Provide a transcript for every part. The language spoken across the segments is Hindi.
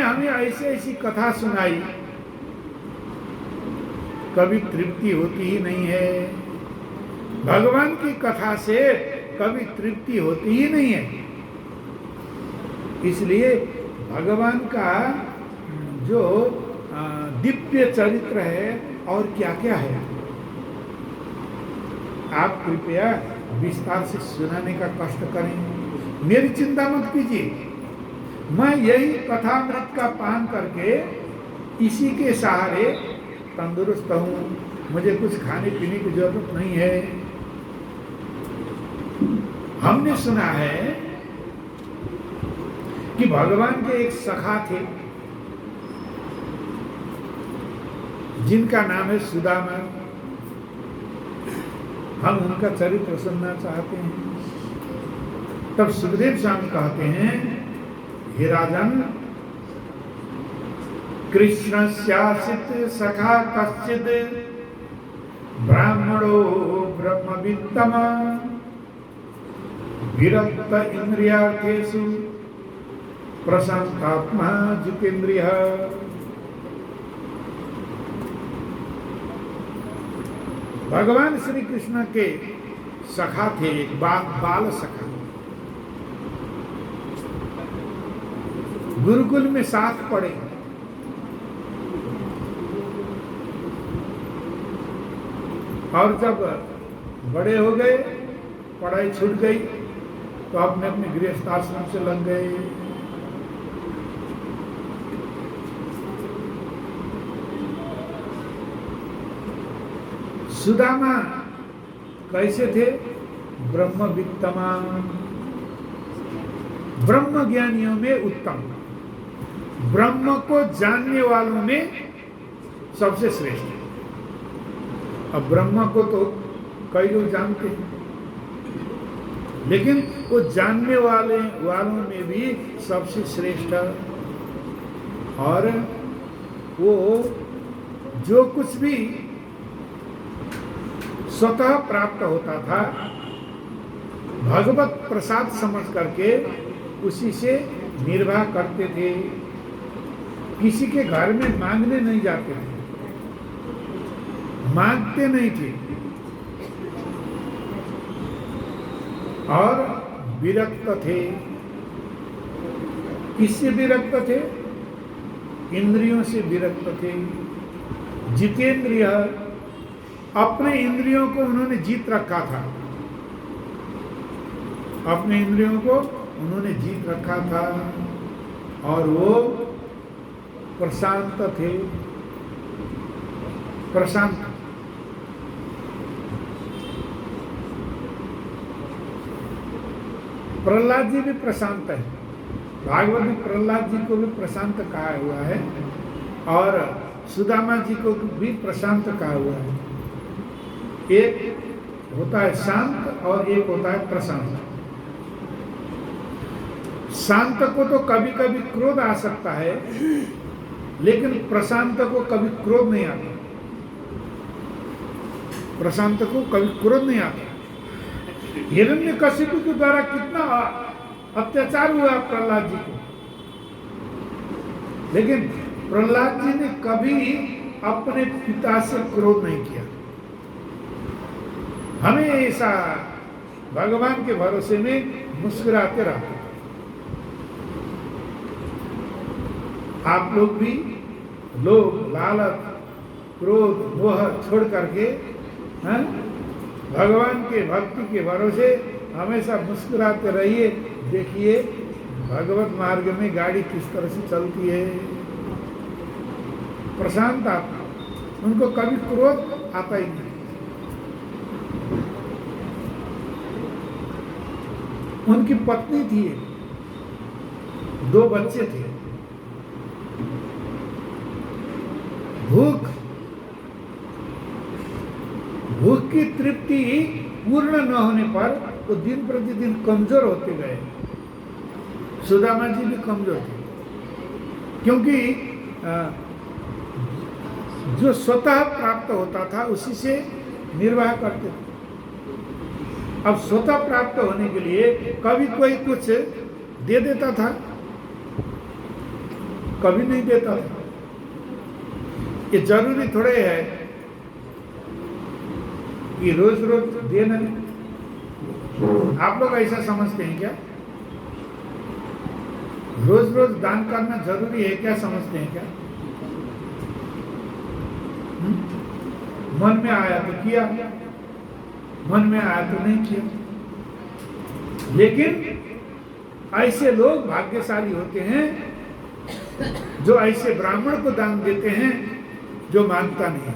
हमें ऐसी ऐसी कथा सुनाई, कभी तृप्ति होती ही नहीं है। भगवान की कथा से कभी तृप्ति होती ही नहीं है। इसलिए भगवान का जो दिव्य चरित्र है और क्या क्या है, आप कृपया विस्तार से सुनाने का कष्ट करें। मेरी चिंता मत कीजिए, मैं यही कथामृत का पान करके इसी के सहारे तंदुरुस्त हूँ। मुझे कुछ खाने पीने की जरूरत नहीं है। हमने सुना है कि भगवान के एक सखा थे जिनका नाम है सुदामा। हम उनका चरित्र सुनना चाहते हैं। तब सुखदेव स्वामी कहते हैं, हे राजन, कृष्णस्यासित सखा कश्चिद ब्राह्मणो ब्रह्मवित्तम विरक्त इंद्रियार्थेषु प्रशांतात्मा जितेन्द्रियः। भगवान श्री कृष्ण के सखा थे, एक बाल सखा। गुरुकुल में साथ पढ़े। और जब बड़े हो गए, पढ़ाई छूट गई, तो अपने अपने गृहस्थ आश्रम से लग गए। सुदामा कैसे थे? ब्रह्मवित्तमा, ब्रह्म ज्ञानियों में उत्तम, ब्रह्म को जानने वालों में सबसे श्रेष्ठ। अब ब्रह्म को तो कई लोग जानते हैं, लेकिन वो जानने वालों में भी सबसे श्रेष्ठ। और वो जो कुछ भी स्वतः प्राप्त होता था, भगवत प्रसाद समझ करके उसी से निर्वाह करते थे। किसी के घर में मांगने नहीं जाते थे, मांगते नहीं थे। और विरक्त थे। किससे विरक्त थे? इंद्रियों से विरक्त थे। जितेंद्रिय, अपने इंद्रियों को उन्होंने जीत रखा था। अपने इंद्रियों को उन्होंने जीत रखा था और वो प्रशांत थे। प्रशांत, प्रहलाद जी भी प्रशांत है। भागवत में प्रहलाद जी को भी प्रशांत कहा हुआ है और सुदामा जी को भी प्रशांत कहा हुआ है। एक होता है शांत और एक होता है प्रशांत। शांत को तो कभी कभी क्रोध आ सकता है, लेकिन प्रशांत को कभी क्रोध नहीं आता। प्रशांत को कभी क्रोध नहीं आता। हिरण्यकशिपु के द्वारा कितना अत्याचार हुआ प्रहलाद जी को, लेकिन प्रहलाद जी ने कभी अपने पिता से क्रोध नहीं किया। हमेशा भगवान के भरोसे में मुस्कुराते रहते। आप लोग भी लालच, क्रोध, मोह छोड़ करके भगवान के भक्ति के भरोसे हमेशा मुस्कुराते रहिए। देखिए भगवत मार्ग में गाड़ी किस तरह से चलती है। प्रशांत आत्मा, उनको कभी क्रोध आता ही नहीं। उनकी पत्नी थी, 2 बच्चे थे। भूख की तृप्ति पूर्ण न होने पर वो दिन प्रतिदिन कमजोर होते गए। सुदामा जी भी कमजोर थे, क्योंकि जो स्वतः प्राप्त होता था उसी से निर्वाह करते थे। अब स्वतः प्राप्त होने के लिए कभी कोई कुछ दे देता था, कभी नहीं देता था। ये जरूरी थोड़े है कि रोज रोज देना। आप लोग ऐसा समझते हैं क्या? रोज रोज दान करना जरूरी है क्या? समझते हैं क्या? मन में आया तो किया, मन में आया तो नहीं किया। लेकिन ऐसे लोग भाग्यशाली होते हैं जो ऐसे ब्राह्मण को दान देते हैं जो मानता नहीं है?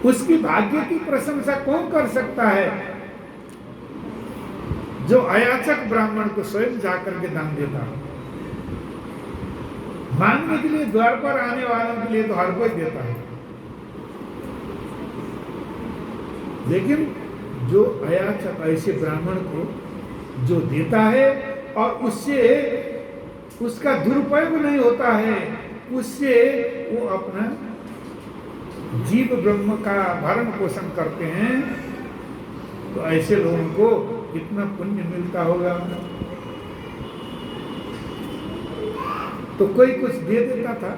उसकी भाग्य की प्रशंसा कौन कर सकता है? जो अयाचक ब्राह्मण को स्वयं जाकर के दान देता है। मांगने के लिए द्वार पर आने वालों के लिए तो हर कोई देता है, लेकिन जो अयाचक ऐसे ब्राह्मण को जो देता है और उससे उसका दुरुपयोग नहीं होता है, उससे वो अपना जीव ब्रह्म का भरण पोषण करते हैं, तो ऐसे लोगों को कितना पुण्य मिलता होगा। तो कोई कुछ दे देता था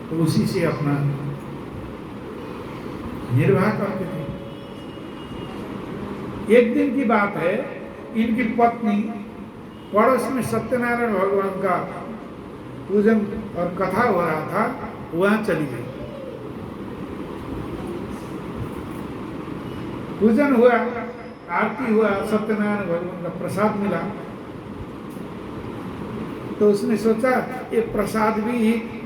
तो उसी से अपना निर्वाह करते थे। एक दिन की बात है, इनकी पत्नी पड़ोस में सत्यनारायण भगवान का पूजन और कथा हो रहा था, वहां चली गई। पूजन हुआ, आरती हुआ, सत्यनारायण भगवान का प्रसाद मिला, तो उसने सोचा ये प्रसाद भी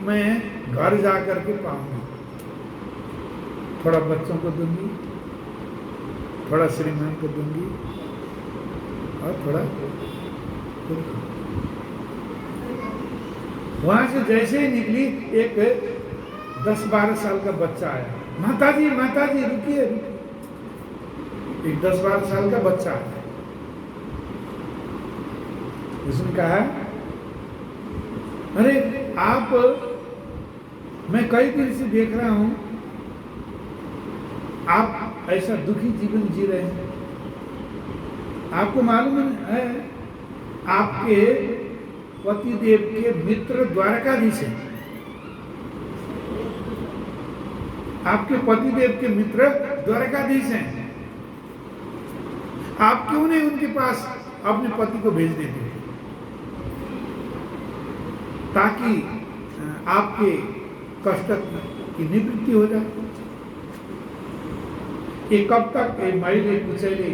मैं घर जा करके पाऊंगी, थोड़ा बच्चों को दूंगी, थोड़ा श्रीमान को दूंगी और थोड़ा वहां से जैसे ही निकली, एक 10-12 साल का बच्चा आया। माताजी रुकिए। एक 10-12 साल का बच्चा आया। उसने कहा, अरे आप, मैं कई दिन से देख रहा हूं आप ऐसा दुखी जीवन जी रहे हैं। आपको मालूम है आपके पतिदेव के मित्र द्वारकाधीश हैं। आपके पतिदेव के मित्र द्वारकाधीश हैं। आप क्यों नहीं उनके पास अपने पति को भेज देते ताकि आपके कष्ट की निवृत्ति हो जाए। ये कब तक ये मैले कुचैले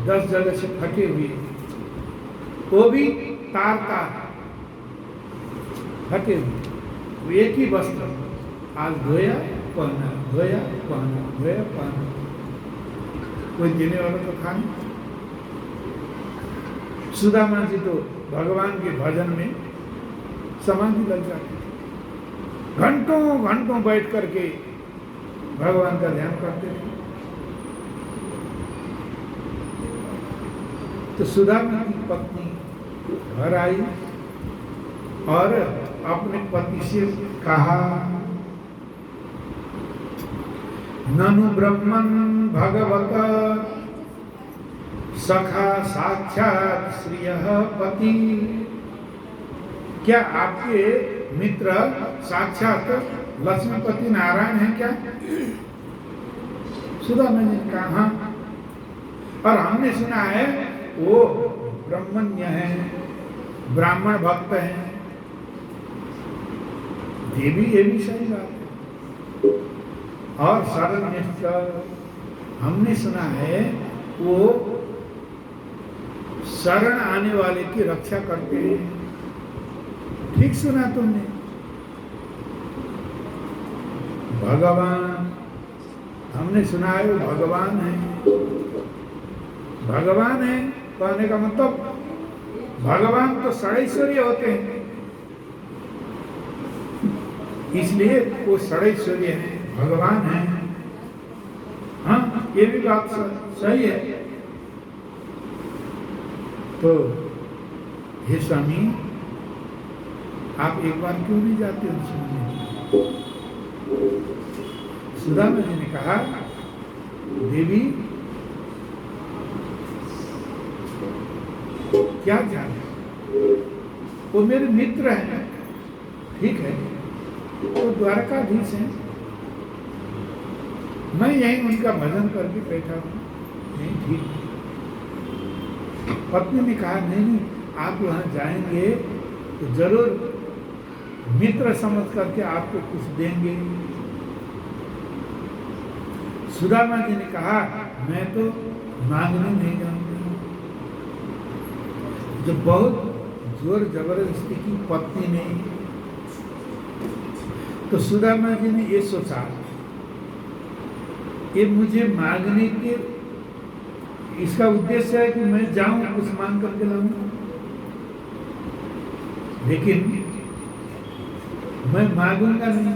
10 जगह से फटे हुए, वो भी तार फटे हुए, वो एक ही वस्त्र आज धोया पहना, धोया पहना, धोया पहना, कोई देने वाला तो था नहीं। सुदामा जी तो भगवान के भजन में समाधि लग जाती थी, घंटों घंटों बैठ करके भगवान का ध्यान करते थे। तो सुदामा की पत्नी घर आई और अपने पति से कहा, ननु ब्रह्मन् भगवत सखा साक्षात श्रियः पति। क्या आपके मित्र साक्षात लक्ष्मीपति नारायण हैं क्या? सुदामा ने कहा हाँ, और हमने सुना है वो ब्रह्मण्य है, ब्राह्मण भक्त हैं। देवी ये भी सही बात है। और शरण्यश्च, हमने सुना है वो शरण आने वाले की रक्षा करते हैं। ठीक सुना तुमने। भगवान, हमने सुना है वो भगवान है। भगवान है कहने का मतलब भगवान तो षडैश्वर्य होते हैं, इसलिए वो षडैश्वर्य है, भगवान है। हाँ, ये भी बात सही है। तो हे स्वामी, आप एक बार क्यों नहीं जाते उनसे? सुदामा जी ने कहा, देवी क्या जाने, वो मेरे मित्र हैं, ठीक है, वो द्वारकाधीश हैं, मैं यहीं उनका भजन करके बैठा हूँ, नहीं ठीक। पत्नी ने कहा नहीं, आप वहाँ जाएंगे तो जरूर मित्र समझ करके आपको कुछ देंगे। सुदामा जी ने कहा मैं तो मांगने नहीं जाऊंगा। जब बहुत जोर जबरदस्ती की पत्नी ने, तो सुदामा जी ने ये सोचा ये मुझे मांगने के इसका उद्देश्य है कि मैं जाऊं कुछ मांग करके लाऊं, लेकिन मैं मांगूंगा नहीं,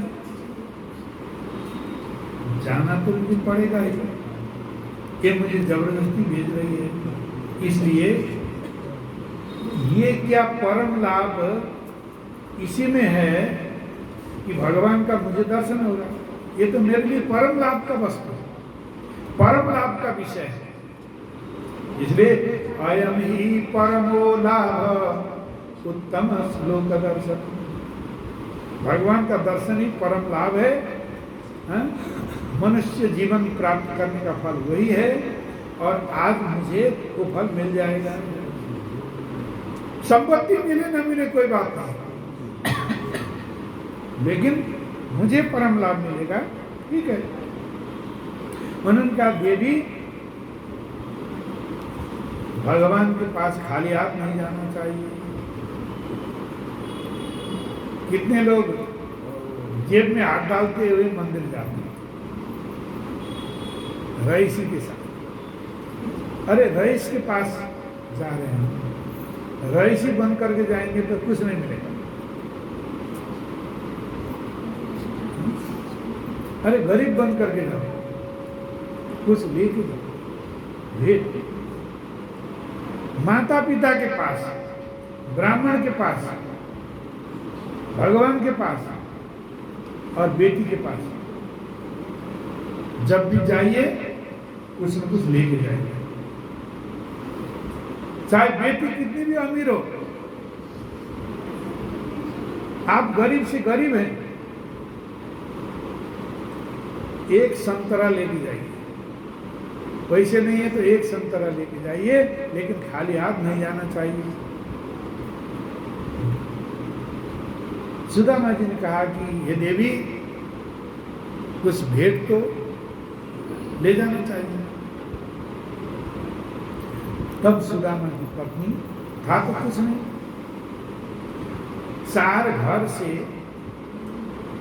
जाना तो मुझे पड़ेगा ही, ये मुझे जबरदस्ती भेज रही है। इसलिए ये क्या परम लाभ इसी में है कि भगवान का मुझे दर्शन होगा, ये तो मेरे लिए परम लाभ का वस्तु है, परम लाभ का विषय है। इसलिए अयम ही परमो लाभ उत्तम श्लोक दर्शन, भगवान का दर्शन ही परम लाभ है। मनुष्य जीवन प्राप्त करने का फल वही है, और आज मुझे वो फल मिल जाएगा। संपत्ति मिले न मिले कोई बात नहीं, लेकिन मुझे परम लाभ मिलेगा, ठीक है। उन्होंने कहा देवी भगवान के पास खाली हाथ नहीं जाना चाहिए। कितने लोग जेब में हाथ डालते हुए मंदिर जाते हैं रईसी के साथ। अरे रईस के पास जा रहे हैं, रईसी बन करके जाएंगे तो कुछ नहीं मिलेगा। अरे गरीब बन करके जाओ, कुछ लेके जाओ, भेंट। माता पिता के पास, ब्राह्मण के पास, भगवान के पास और बेटी के पास जब भी जाइए कुछ न कुछ लेके जाइए। चाहे बेटी कितनी भी अमीर हो, आप गरीब से गरीब हैं, एक संतरा लेके जाइए। पैसे नहीं है तो एक संतरा लेके जाइए, लेकिन खाली हाथ नहीं जाना चाहिए। सुदामा जी ने कहा कि ये देवी कुछ भेंट तो ले जाना चाहिए। तब सुदामा की पत्नी था तो कुछ नहीं, 4 घर से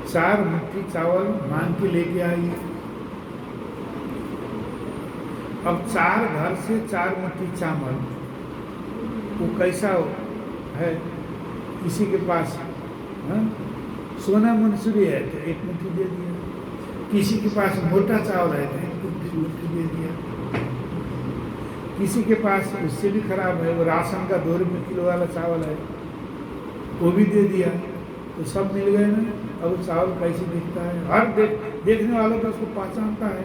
4 मुट्ठी चावल मांग के लेके आई। अब 4 घर से 4 मुट्ठी चावल, वो कैसा है? किसी के पास सोना मंसूरी है तो 1 मुट्ठी दे दिया, किसी के पास मोटा चावल है तो 1 मुट्ठी दे दिया, किसी के पास उससे भी खराब है, वो राशन का 2 रुपये किलो वाला चावल है, वो भी दे दिया। तो सब मिल गए ना। अब वो चावल कैसे दिखता है, हर देखने वालों का उसको पहचानता है,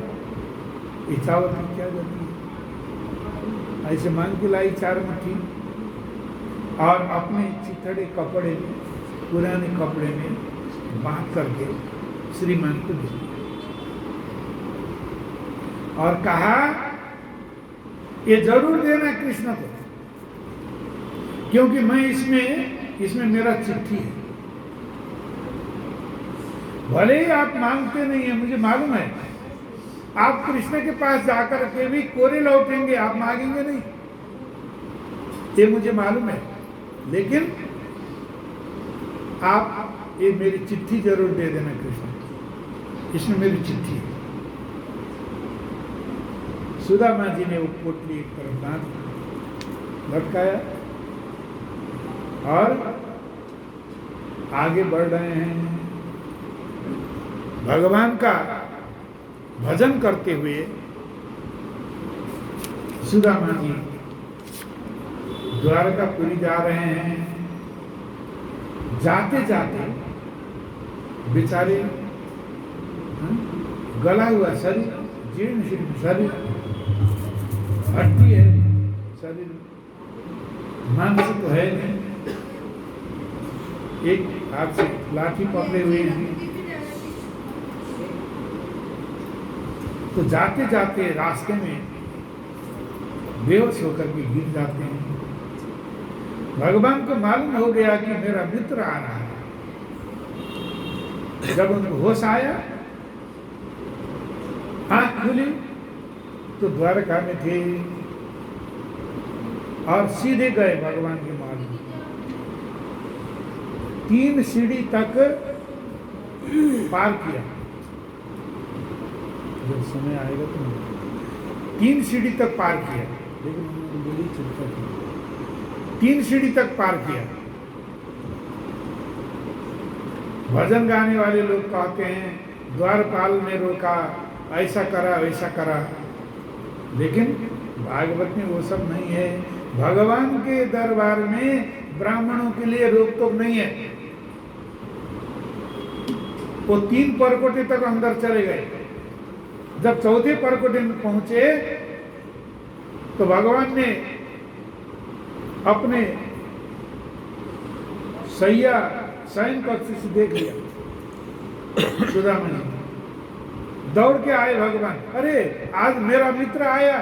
ये चावल की क्या गति है। ऐसे मांग के लाई 4 मुट्ठी, और अपने चिथड़े कपड़े में, पुराने कपड़े में बांध करके श्रीमान को दे दिया और कहा ये जरूर देना कृष्ण को, क्योंकि मैं इसमें मेरा चिट्ठी है। भले ही आप मांगते नहीं है, मुझे मालूम है, आप कृष्ण के पास जाकर के भी कोरे लौटेंगे, आप मांगेंगे नहीं, ये मुझे मालूम है, लेकिन आप ये मेरी चिट्ठी जरूर दे देना कृष्ण, इसमें मेरी चिट्ठी है। सुदामा जी ने वो पोटली एक तरफ बांध लटकाया और आगे बढ़ रहे हैं। भगवान का भजन करते हुए सुदामा जी द्वारकापुरी जा रहे हैं। जाते जाते बेचारे गला हुआ शरीर, जीर्ण शीर्ण शरीर, हड्डी है शरीर, मांस तो है नहीं, एक हाथ से लाठी पकड़े हुए हैं। तो जाते जाते रास्ते में बेहोश होकर के गिर जाते हैं। भगवान को मालूम हो गया कि मेरा मित्र आ रहा है। जब उनको होश आया, आंख खुली तो द्वारका में थे और सीधे गए भगवान के मार्ग में। 3 सीढ़ी तक पार किया। जब समय आएगा तो 3 सीढ़ी तक पार किया, लेकिन उन्होंने बड़ी चिंता की। 3 सीढ़ी तक पार किया। भजन गाने वाले लोग कहते हैं द्वारपाल ने रोका, ऐसा करा वैसा करा, लेकिन भागवत में वो सब नहीं है। भगवान के दरबार में ब्राह्मणों के लिए रोक टोक नहीं है। वो 3 परकोटे तक अंदर चले गए। जब 4थे परकोटे में पहुंचे तो भगवान ने अपने सैया शयन कक्ष से देख लिया सुदामा जी। दौड़ के आए भगवान, अरे आज मेरा मित्र आया।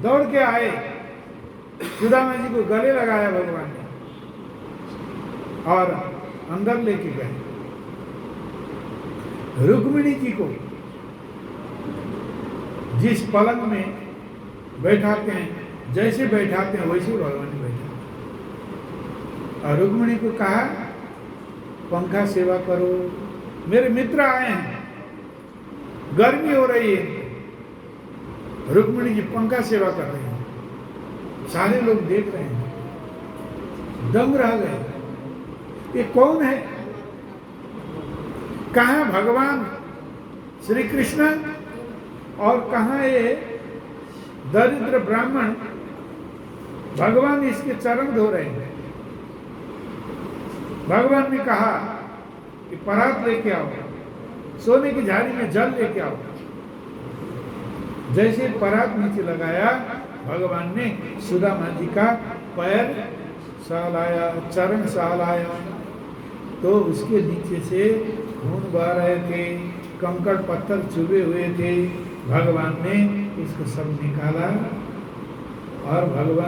दौड़ के आए, सुदामा जी को गले लगाया भगवान ने और अंदर लेके गए। रुक्मिणी जी को जिस पलंग में बैठाते हैं, जैसे बैठाते हैं वैसे भगवान ने बैठा। और रुक्मिणी को कहा पंखा सेवा करो, मेरे मित्र आए हैं, गर्मी हो रही है। रुक्मिणी जी पंखा सेवा कर रहे हैं। सारे लोग देख रहे हैं, दंग रह गए, ये कौन है? कहाँ भगवान श्री कृष्ण और कहाँ ये दरिद्र ब्राह्मण? भगवान इसके चरण धो रहे हैं। भगवान ने कहा कि परात लेके आओ, सोने की झाड़ी में जल लेके आओ। जैसे परात नीचे लगाया, भगवान ने सुदामा जी का पैर सहलाया, चरण सहलाया, तो उसके नीचे से खून बह रहे थे, कंकड़ पत्थर चुभे हुए थे। भगवान ने इसको सब निकाला और भगवान